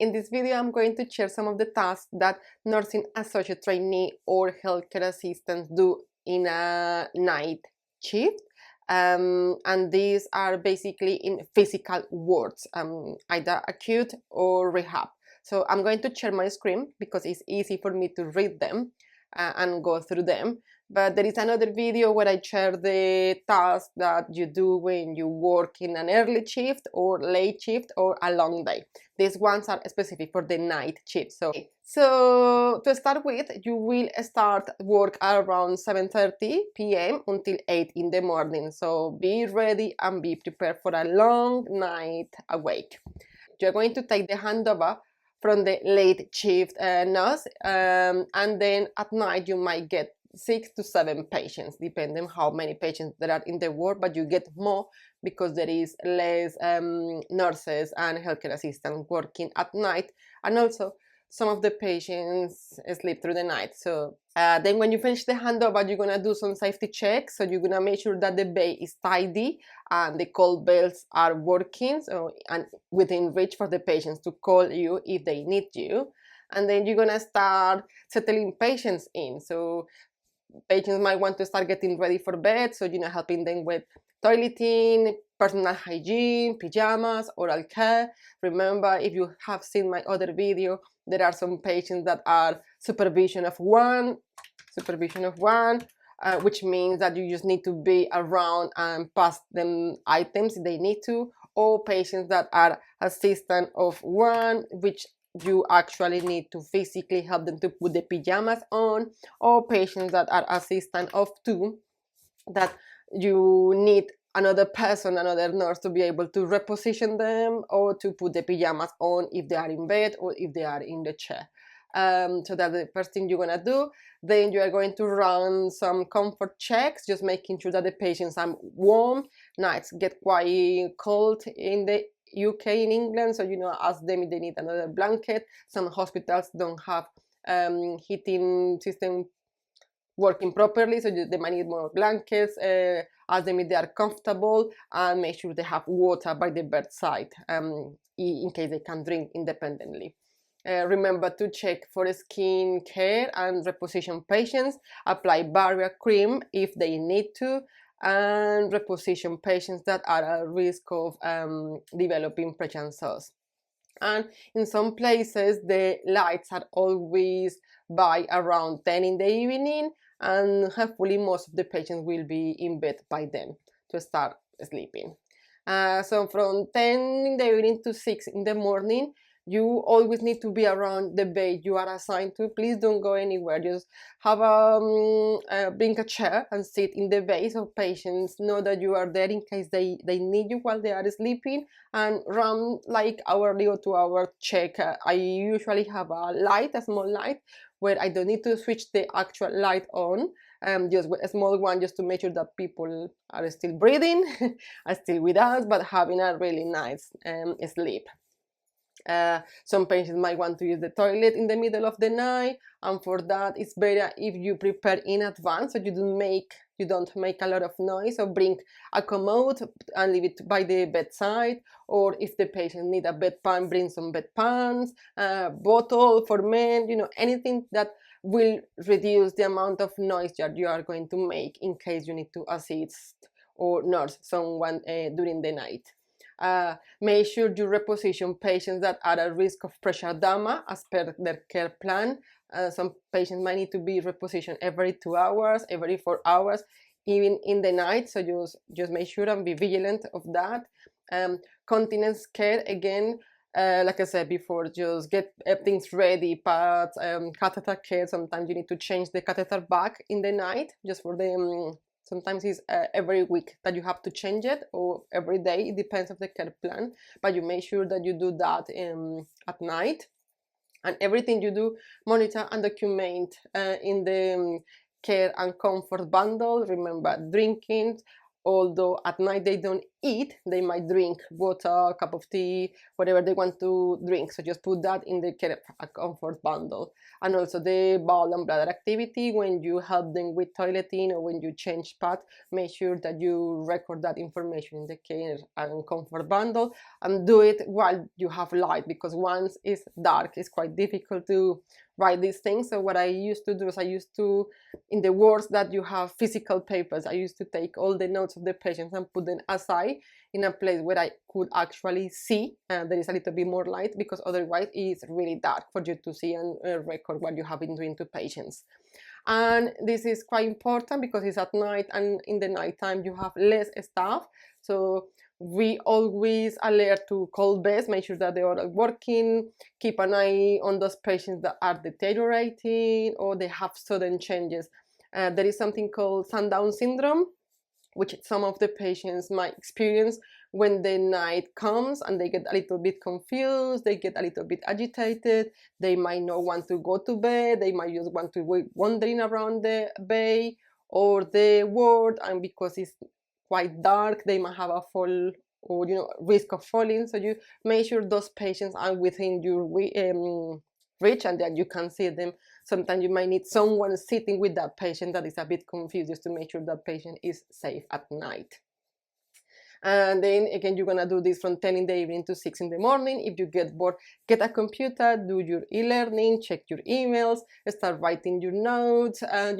In this video, I'm going to share some of the tasks that nursing associate trainee or healthcare assistants do in a night shift. And these are basically in physical wards, either acute or rehab. So I'm going to share my screen because it's easy for me to read them and go through them. But there is another video where I share the tasks that you do when you work in an early shift or late shift or a long day. These ones are specific for the night shift. So to start with, you will start work around 7:30 p.m. until 8 in the morning. So be ready and be prepared for a long night awake. You're going to take the handover from the late shift nurse, and then at night you might get 6 to 7 patients, depending how many patients there are in the ward, but you get more because there is less nurses and healthcare assistants working at night, and also some of the patients sleep through the night. So then when you finish the handover, you're gonna do some safety checks. So you're gonna make sure that the bay is tidy and the call bells are working, so and within reach for the patients to call you if they need you. And then you're gonna start settling patients in. So patients might want to start getting ready for bed, so helping them with toileting, personal hygiene, pajamas, oral care. Remember, if you have seen my other video, there are some patients that are supervision of one, which means that you just need to be around and pass them items if they need to, or patients that are assistant of one, which you actually need to physically help them to put the pajamas on, or patients that are assistant of two, that you need another person, another nurse, to be able to reposition them or to put the pajamas on if they are in bed or if they are in the chair. So that's the first thing you're gonna do. Then you are going to run some comfort checks, just making sure that the patients are warm. Nights get quite cold in the UK, in England, so ask them if they need another blanket. Some hospitals don't have heating system working properly, so they might need more blankets. Ask them if they are comfortable, and make sure they have water by the bedside in case they can drink independently. Remember to check for skin care and reposition patients. Apply barrier cream if they need to, and reposition patients that are at risk of developing precancerous. And in some places, the lights are always by around 10 in the evening, and hopefully most of the patients will be in bed by then to start sleeping. So from 10 in the evening to 6 in the morning, you always need to be around the bed you are assigned to. Please don't go anywhere. Just have bring a chair and sit in the bed so patients know that you are there in case they need you while they are sleeping, and run like hourly or 2-hour check. I usually have a small light, where I don't need to switch the actual light on, just a small one, just to make sure that people are still breathing, are still with us, but having a really nice sleep. Some patients might want to use the toilet in the middle of the night, and for that it's better if you prepare in advance, so you don't make a lot of noise. So bring a commode and leave it by the bedside, or if the patient need a bedpan, bring some bedpans, bottle for men, anything that will reduce the amount of noise that you are going to make in case you need to assist or nurse someone during the night. Make sure you reposition patients that are at risk of pressure edema as per their care plan. Some patients might need to be repositioned every 2 hours, every 4 hours, even in the night. So just make sure and be vigilant of that. Continence care, again, like I said before, just get things ready, pads, catheter care. Sometimes you need to change the catheter back in the night, just for the sometimes it's every week that you have to change it, or every day. It depends on the care plan, but you make sure that you do that at night. And everything you do, monitor and document in the care and comfort bundle. Remember, drinking, although at night they don't eat, they might drink water, a cup of tea, whatever they want to drink. So just put that in the care comfort bundle. And also the bowel and bladder activity, when you help them with toileting or when you change pads, make sure that you record that information in the care and comfort bundle, and do it while you have light, because once it's dark, it's quite difficult to write these things. So what I used to do is, I used to, in the wards that you have physical papers, I used to take all the notes of the patients and put them aside in a place where I could actually see, there is a little bit more light, because otherwise it's really dark for you to see and record what you have been doing to patients. And this is quite important because it's at night, and in the nighttime you have less staff, so we always alert to call beds, make sure that they are working, keep an eye on those patients that are deteriorating or they have sudden changes. There is something called sundown syndrome, which some of the patients might experience when the night comes and they get a little bit confused, they get a little bit agitated, they might not want to go to bed, they might just want to be wandering around the bay or the ward, and because it's quite dark, they might have a fall or risk of falling. So you make sure those patients are within your reach and that you can see them. Sometimes you might need someone sitting with that patient that is a bit confused, just to make sure that patient is safe at night. And then again, you're gonna do this from 10 in the evening to 6 in the morning. If you get bored, get a computer, do your e-learning, check your emails, start writing your notes, and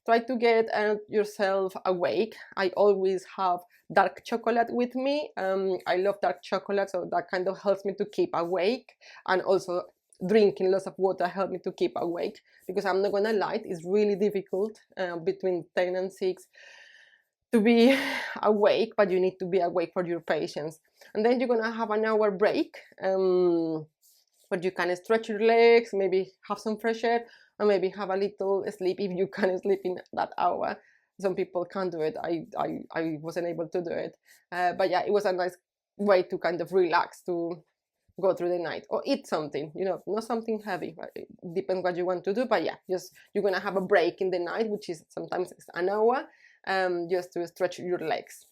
try to get yourself awake. I always have dark chocolate with me. I love dark chocolate, so that kind of helps me to keep awake. And also drinking lots of water helps me to keep awake, because I'm not gonna lie, it's really difficult between 10 and 6 to be awake, but you need to be awake for your patients. And then you're gonna have an hour break where you can stretch your legs, maybe have some fresh air, and maybe have a little sleep if you can sleep in that hour. Some people can't do it. I wasn't able to do it, but yeah, it was a nice way to kind of relax, to go through the night, or eat something, not something heavy, but it depends what you want to do. But yeah, just you're gonna have a break in the night, which is sometimes an hour, just to stretch your legs.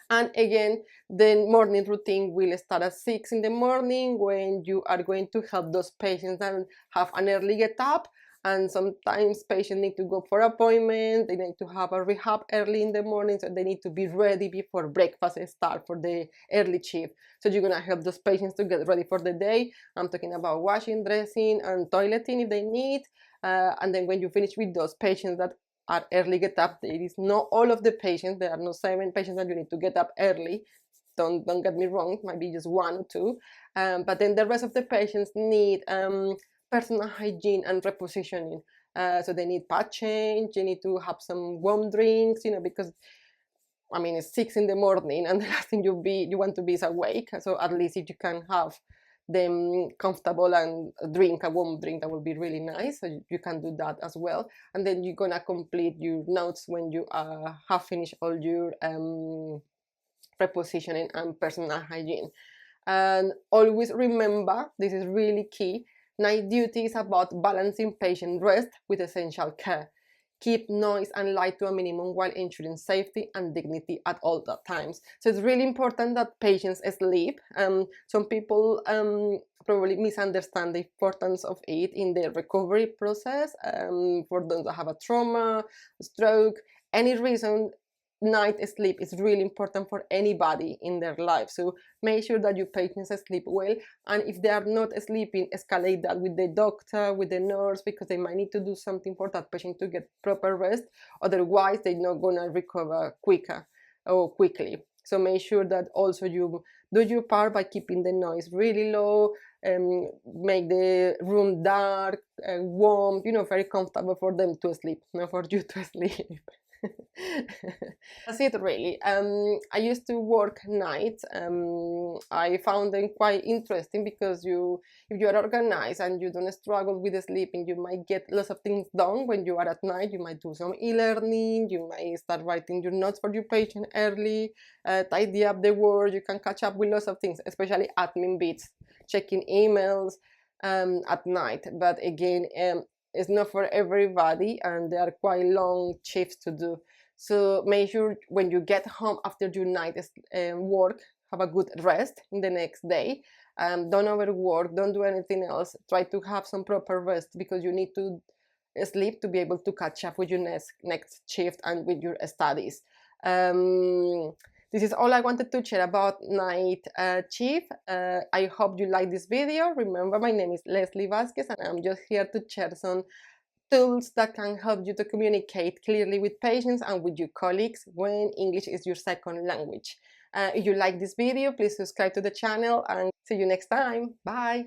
And again, the morning routine will start at 6 in the morning, when you are going to help those patients and have an early get up. And sometimes patients need to go for appointments, they need to have a rehab early in the morning, so they need to be ready before breakfast start for the early shift. So you're gonna help those patients to get ready for the day. I'm talking about washing, dressing, and toileting if they need. And then when you finish with those patients that are early get up, it is not all of the patients, there are no 7 patients that you need to get up early. Don't get me wrong, it might be just 1 or 2. But then the rest of the patients need personal hygiene and repositioning. So they need pad change, you need to have some warm drinks, because I mean, it's 6 in the morning and the last thing you want to be is awake. So at least if you can have them comfortable and drink a warm drink, that would be really nice. So you can do that as well. And then you're gonna complete your notes when you have finished all your repositioning and personal hygiene. And always remember, this is really key, night duty is about balancing patient rest with essential care. Keep noise and light to a minimum while ensuring safety and dignity at all the times. So it's really important that patients sleep. Some people probably misunderstand the importance of it in the recovery process. For those that have a trauma, stroke, any reason, night sleep is really important for anybody in their life. So make sure that your patients sleep well, and if they are not sleeping, escalate that with the doctor, with the nurse, because they might need to do something for that patient to get proper rest. Otherwise they're not gonna recover quicker or quickly. So make sure that also you do your part by keeping the noise really low, make the room dark, warm, very comfortable for them to sleep, not for you to sleep. That's it really. I used to work nights. I found them quite interesting because if you are organized and you don't struggle with sleeping, you might get lots of things done when you are at night. You might do some e-learning, you might start writing your notes for your patient early, tidy up the work, you can catch up with lots of things, especially admin bits, checking emails at night. But again, it's not for everybody, and there are quite long shifts to do. So make sure when you get home after your night work, have a good rest in the next day. Don't overwork, don't do anything else. Try to have some proper rest, because you need to sleep to be able to catch up with your next shift and with your studies. This is all I wanted to share about night shift. I hope you like this video. Remember, my name is Leslie Vasquez, and I'm just here to share some tools that can help you to communicate clearly with patients and with your colleagues when English is your second language. If you like this video, please subscribe to the channel, and see you next time. Bye.